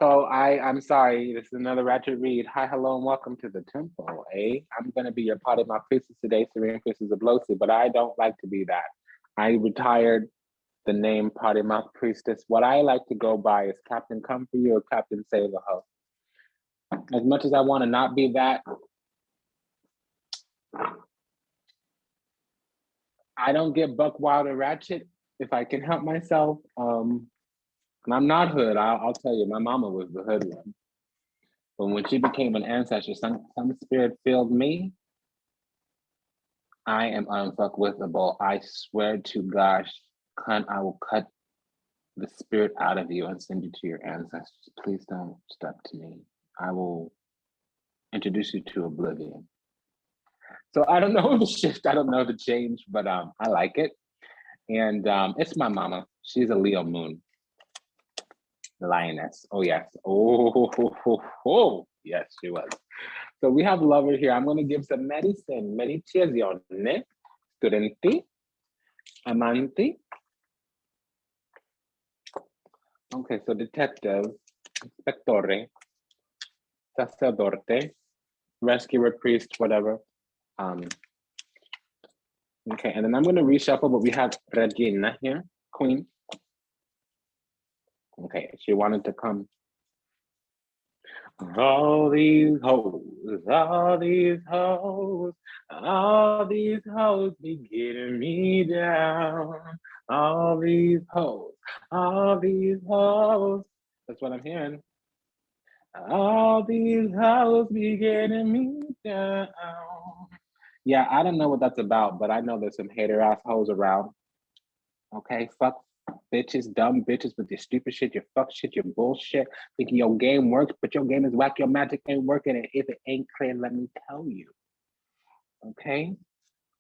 So I'm sorry, this is another ratchet read. Hi, hello, and welcome to the temple, eh? I'm gonna be your part of my priestess today, Serene Priestess of Losi, but I don't like to be that. I retired the name Party Mouth Priestess. What I like to go by is Captain Comfy or Captain Save a Ho. As much as I want to not be that, I don't get buck wild or ratchet if I can help myself. And I'm not hood. I'll tell you, my mama was the hood one. But when she became an ancestor, some spirit filled me. I am unfuckwithable. I swear to gosh, cunt, I will cut the spirit out of you and send you to your ancestors. Please don't step to me. I will introduce you to oblivion. So I don't know the shift. I don't know the change, but I like it. And it's my mama. She's a Leo moon. Lioness. Oh, yes. Oh, yes, she was. So we have lover here. I'm going to give some medicine. Meditazione. Studenti. Amanti. Okay, so detective. Inspectore. Sacerdote. Rescuer, priest, whatever. Okay, and then I'm going to reshuffle, but we have Regina here. Queen. Okay, she wanted to come. All these hoes, all these hoes, all these hoes be getting me down. All these hoes, all these hoes. That's what I'm hearing. All these hoes be getting me down. Yeah, I don't know what that's about, but I know there's some hater ass hoes around. Okay, fuck bitches, dumb bitches with your stupid shit, your fuck shit, your bullshit, thinking your game works, but your game is whack, your magic ain't working, and if it ain't clear, let me tell you. Okay?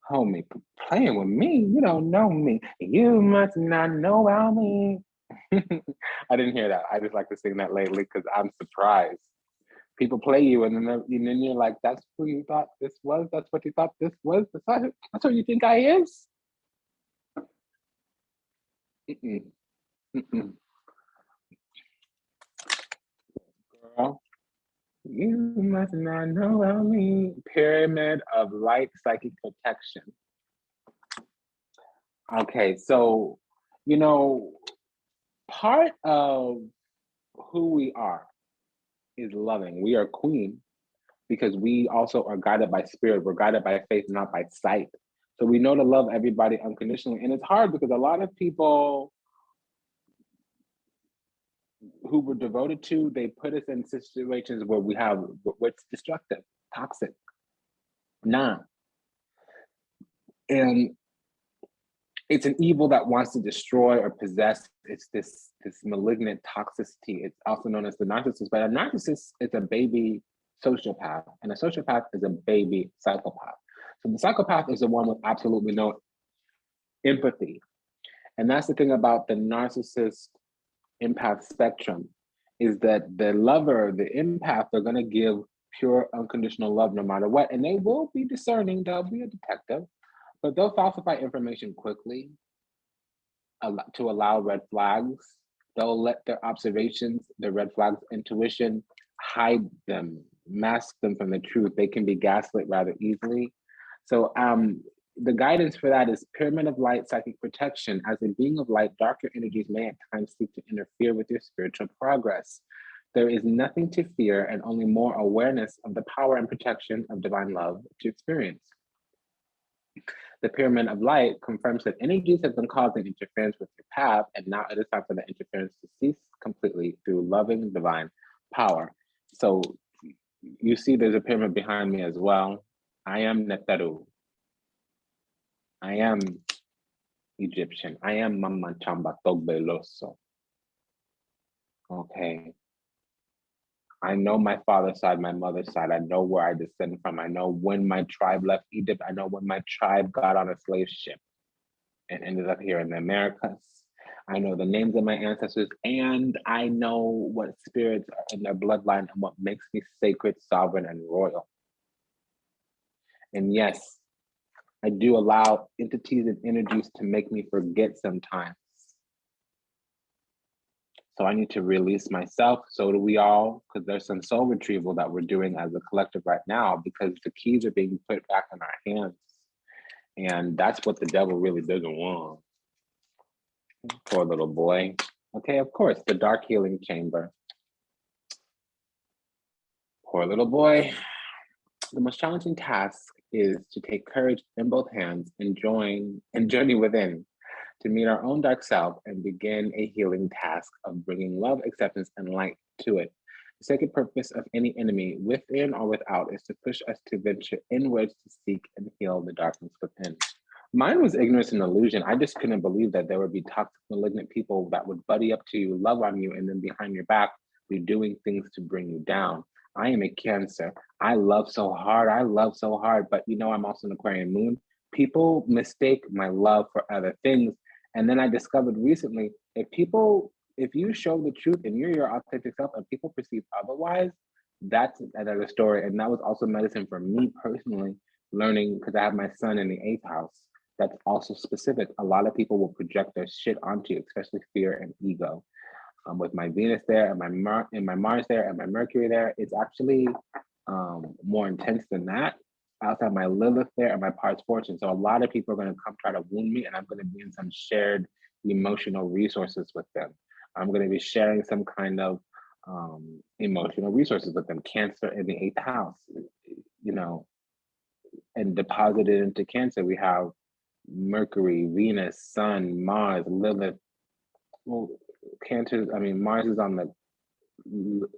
Homie, playing with me, you don't know me. You must not know about me. I didn't hear that. I just like to sing that lately because I'm surprised. People play you and then you're like, that's who you thought this was? That's what you thought this was? That's what you think I is? Mm-mm. Mm-mm. Girl, you must not know about me. Pyramid of light psychic protection. Okay, so, part of who we are is loving. We are queen because we also are guided by spirit. We're guided by faith, not by sight. So we know to love everybody unconditionally. And it's hard because a lot of people who we're devoted to, they put us in situations where we have what's destructive, toxic. And it's an evil that wants to destroy or possess. It's this malignant toxicity. It's also known as the narcissist, but a narcissist is a baby sociopath, and a sociopath is a baby psychopath. So the psychopath is the one with absolutely no empathy. And that's the thing about the narcissist empath spectrum, is that the lover, the empath, they're going to give pure unconditional love no matter what. And they will be discerning, they'll be a detective, but they'll falsify information quickly to allow red flags. They'll let their observations, their red flags, intuition, hide them, mask them from the truth. They can be gaslit rather easily. So the guidance for that is pyramid of light, psychic protection. As a being of light, darker energies may at times seek to interfere with your spiritual progress. There is nothing to fear and only more awareness of the power and protection of divine love to experience. The pyramid of light confirms that energies have been causing interference with your path, and now it is time for the interference to cease completely through loving divine power. So you see there's a pyramid behind me as well. I am Neteru. I am Egyptian. I am Mama Chamba Togbeloso. Okay. I know my father's side, my mother's side. I know where I descend from. I know when my tribe left Egypt. I know when my tribe got on a slave ship and ended up here in the Americas. I know the names of my ancestors, and I know what spirits are in their bloodline and what makes me sacred, sovereign, and royal. And yes, I do allow entities and energies to make me forget sometimes. So I need to release myself. So do we all, because there's some soul retrieval that we're doing as a collective right now, because the keys are being put back in our hands. And that's what the devil really doesn't want. Poor little boy. Okay, of course, the dark healing chamber. Poor little boy. The most challenging task is to take courage in both hands and journey within, to meet our own dark self and begin a healing task of bringing love, acceptance, and light to it. The sacred purpose of any enemy, within or without, is to push us to venture inwards to seek and heal the darkness within. Mine was ignorance and illusion. I just couldn't believe that there would be toxic, malignant people that would buddy up to you, love on you, and then behind your back be doing things to bring you down. I am a Cancer. I love so hard. I love so hard, but you know, I'm also an Aquarian moon. People mistake my love for other things. And then I discovered recently, if you show the truth and you're your authentic self and people perceive otherwise, that's another story. And that was also medicine for me personally, learning, because I have my son in the 8th house. That's also specific. A lot of people will project their shit onto you, especially fear and ego. With my Venus there and my Mars there and my Mercury there, it's actually more intense than that. I also have my Lilith there and my Pars Fortune. So a lot of people are going to come try to wound me, and I'm going to be in some shared emotional resources with them. I'm going to be sharing some kind of emotional resources with them. Cancer in the 8th house, you know, and deposited into Cancer, we have Mercury, Venus, Sun, Mars, Lilith. Well, Cancer, I mean, Mars is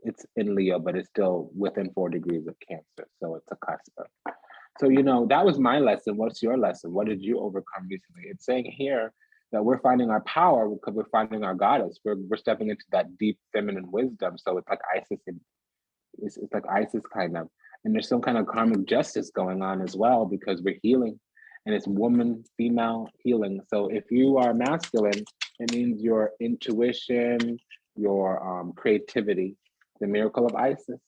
it's in Leo, but it's still within 4 degrees of Cancer. So it's a cusp. So, you know, that was my lesson. What's your lesson? What did you overcome recently? It's saying here that we're finding our power because we're finding our goddess. We're stepping into that deep feminine wisdom. So it's like Isis, it's like Isis kind of. And there's some kind of karmic justice going on as well, because we're healing, and it's woman, female healing. So if you are masculine, it means your intuition, your creativity, the miracle of Isis.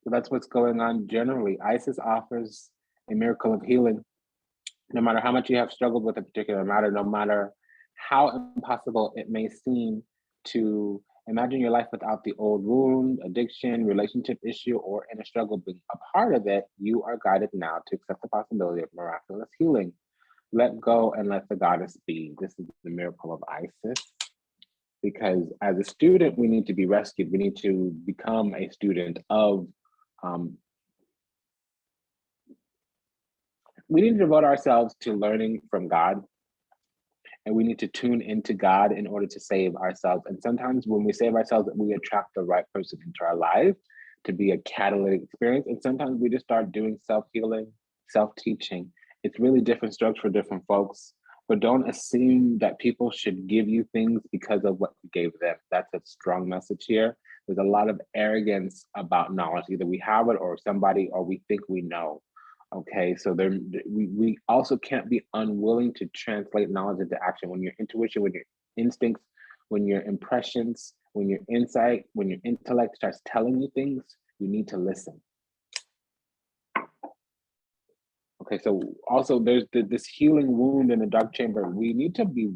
So that's what's going on generally. Isis offers a miracle of healing. No matter how much you have struggled with a particular matter, no matter how impossible it may seem to imagine your life without the old wound, addiction, relationship issue, or inner struggle being a part of it, you are guided now to accept the possibility of miraculous healing. Let go and let the goddess be. This is the miracle of Isis. Because as a student, we need to be rescued. We need to become a student of we need to devote ourselves to learning from God, and we need to tune into God in order to save ourselves. And sometimes when we save ourselves, we attract the right person into our life to be a catalytic experience. And sometimes we just start doing self-healing, self-teaching. It's really different strokes for different folks, but don't assume that people should give you things because of what you gave them. That's a strong message here. There's a lot of arrogance about knowledge. Either we have it or somebody, or we think we know. Okay, so we also can't be unwilling to translate knowledge into action. When your intuition, when your instincts, when your impressions, when your insight, when your intellect starts telling you things, you need to listen. Okay, so also there's this healing wound in the dark chamber. We need to be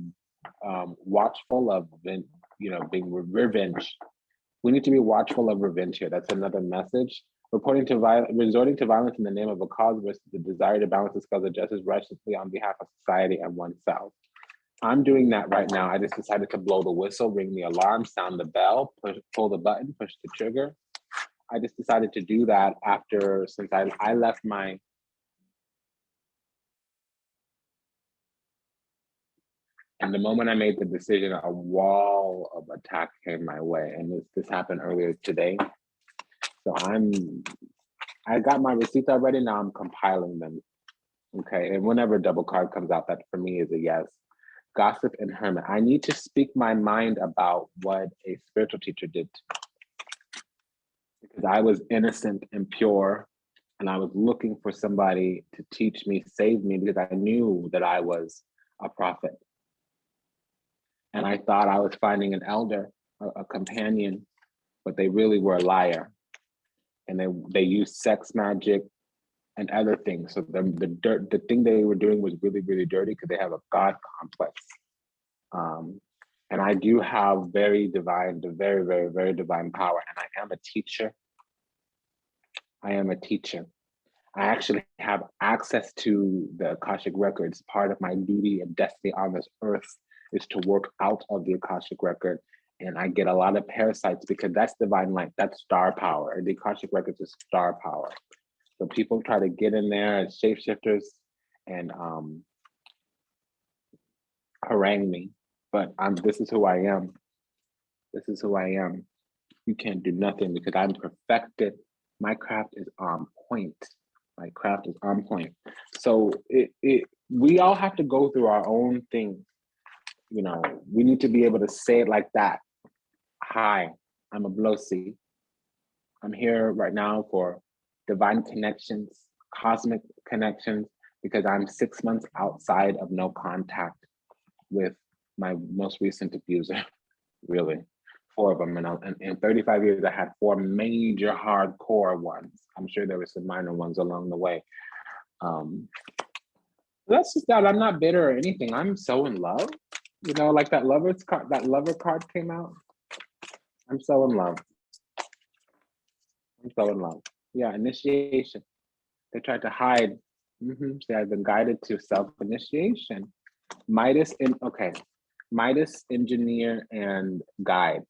watchful of, being revenge. We need to be watchful of revenge here. That's another message. Resorting to violence in the name of a cause versus the desire to balance the scales of justice righteously on behalf of society and oneself. I'm doing that right now. I just decided to blow the whistle, ring the alarm, sound the bell, pull the button, push the trigger. I just decided to do that since I left my, and the moment I made the decision, a wall of attack came my way. And this happened earlier today. So I got my receipts already. Now I'm compiling them. Okay, and whenever a double card comes out, that for me is a yes. Gossip and hermit. I need to speak my mind about what a spiritual teacher did to me, because I was innocent and pure, and I was looking for somebody to teach me, save me, because I knew that I was a prophet. And I thought I was finding an elder, a companion, but they really were a liar. And they used sex magic and other things. So the thing they were doing was really, really dirty, because they have a God complex. And I do have very, very divine power. And I am a teacher. I am a teacher. I actually have access to the Akashic records. Part of my duty and destiny on this earth is to work out of the Akashic record. And I get a lot of parasites because that's divine light. That's star power. The Akashic records is star power. So people try to get in there as shapeshifters and harangue me. But this is who I am. This is who I am. You can't do nothing because I'm perfected. My craft is on point. My craft is on point. So we all have to go through our own thing. You know, we need to be able to say it like that. Hi, I'm a Blosi. I'm here right now for divine connections, cosmic connections, because I'm 6 months outside of no contact with my most recent abuser, really. 4 of them. And in 35 years, I had 4 major hardcore ones. I'm sure there were some minor ones along the way. That's just that. I'm not bitter or anything. I'm so in love. You know, like that lover card came out. I'm so in love. I'm so in love. Yeah, initiation. They tried to hide. See, I've been guided to self-initiation. Midas, engineer, and guide.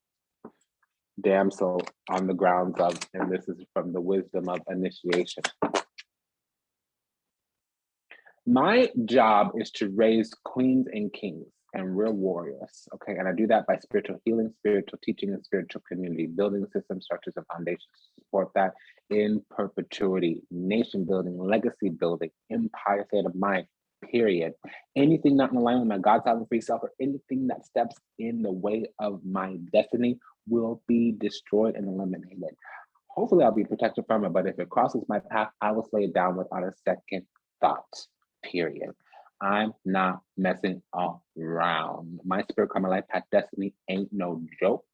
Damsel on the grounds of, and this is from the wisdom of initiation. My job is to raise queens and kings and real warriors, okay? And I do that by spiritual healing, spiritual teaching, and spiritual community, building systems, structures, and foundations to support that in perpetuity, nation building, legacy building, empire state of mind, period. Anything not in alignment with my God, sovereign, free self, or anything that steps in the way of my destiny will be destroyed and eliminated. Hopefully I'll be protected from it, but if it crosses my path, I will slay it down without a second thought, period. I'm not messing around. My spirit karma life path destiny ain't no joke.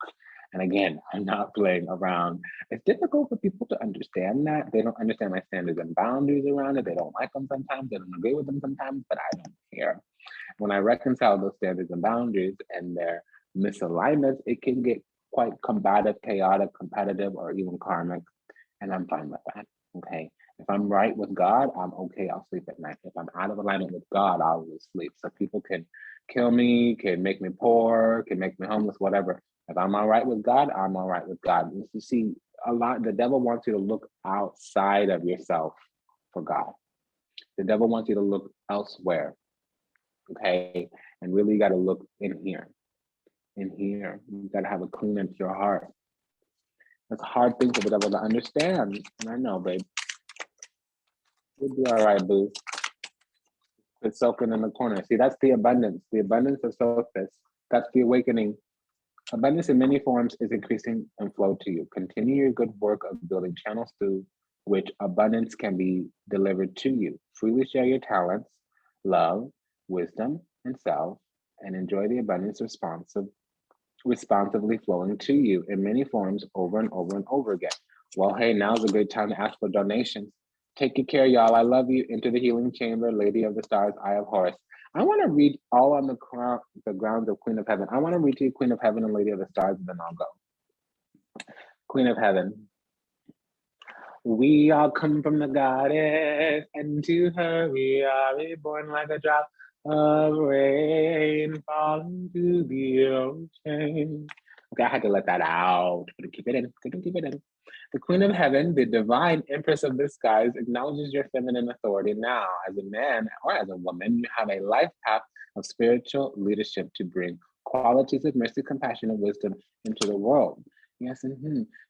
And again, I'm not playing around. It's difficult for people to understand that. They don't understand my standards and boundaries around it. They don't like them sometimes. They don't agree with them sometimes, but I don't care. When I reconcile those standards and boundaries and their misalignments, it can get quite combative, chaotic, competitive, or even karmic. And I'm fine with that, okay? If I'm right with God, I'm okay, I'll sleep at night. If I'm out of alignment with God, I'll lose sleep. So people can kill me, can make me poor, can make me homeless, whatever. If I'm all right with God, I'm all right with God. You see, the devil wants you to look outside of yourself for God. The devil wants you to look elsewhere, okay? And really you gotta look in here. In here, you gotta have a clean and pure heart. That's a hard thing for the devil to understand. And I know, babe. You'll be all right, boo. It's soaking in the corner. See, that's the abundance of sophis. That's the awakening. Abundance in many forms is increasing and flow to you. Continue your good work of building channels through which abundance can be delivered to you. Freely share your talents, love, wisdom, and self, and enjoy the abundance responsively flowing to you in many forms over and over and over again. Well, hey, now's a good time to ask for donations. Take good care, y'all. I love you. Into the healing chamber, Lady of the Stars, Eye of Horus. I want to read all on the grounds of Queen of Heaven. I want to read to you Queen of Heaven and Lady of the Stars, and then I'll go. Queen of Heaven. We all come from the goddess, and to her we are reborn like a drop of rain falling to the ocean. Okay, I had to let that out. Couldn't keep it in. The Queen of Heaven, the divine empress of the skies, acknowledges your feminine authority now. As a man or as a woman, you have a life path of spiritual leadership to bring qualities of mercy, compassion, and wisdom into the world. Yes,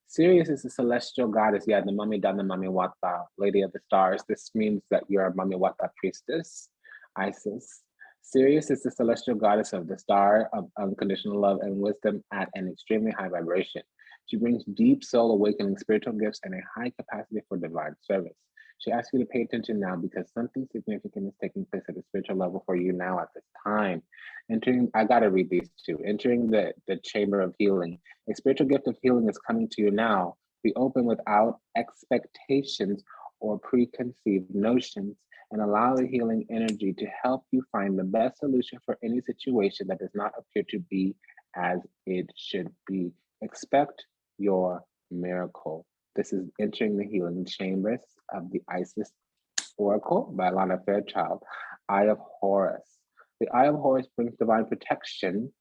Sirius is a celestial goddess. Yeah, the Mami Dana Mami Wata, Lady of the Stars. This means that you're a Mami Wata priestess, Isis. Sirius is the celestial goddess of the star of unconditional love and wisdom at an extremely high vibration. She brings deep soul awakening spiritual gifts and a high capacity for divine service. She asks you to pay attention now because something significant is taking place at the spiritual level for you now at this time. I gotta read these two. Entering the chamber of healing. A spiritual gift of healing is coming to you now. Be open without expectations or preconceived notions and allow the healing energy to help you find the best solution for any situation that does not appear to be as it should be. Expect your miracle. This is Entering the Healing Chambers of the Isis Oracle by Lana Fairchild. Eye of Horus. The Eye of Horus brings divine protection,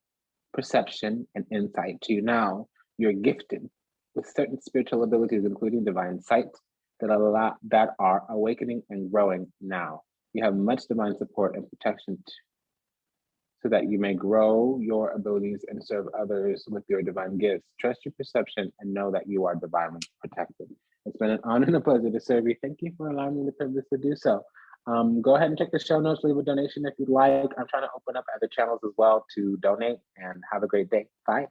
perception, and insight to you now. You're gifted with certain spiritual abilities, including divine sight, that are awakening and growing now. You have much divine support and protection so that you may grow your abilities and serve others with your divine gifts. Trust your perception and know that you are divinely protected. It's been an honor and a pleasure to serve you. Thank you for allowing me the privilege to do so. Go ahead and check the show notes, leave a donation if you'd like. I'm trying to open up other channels as well to donate, and have a great day. Bye.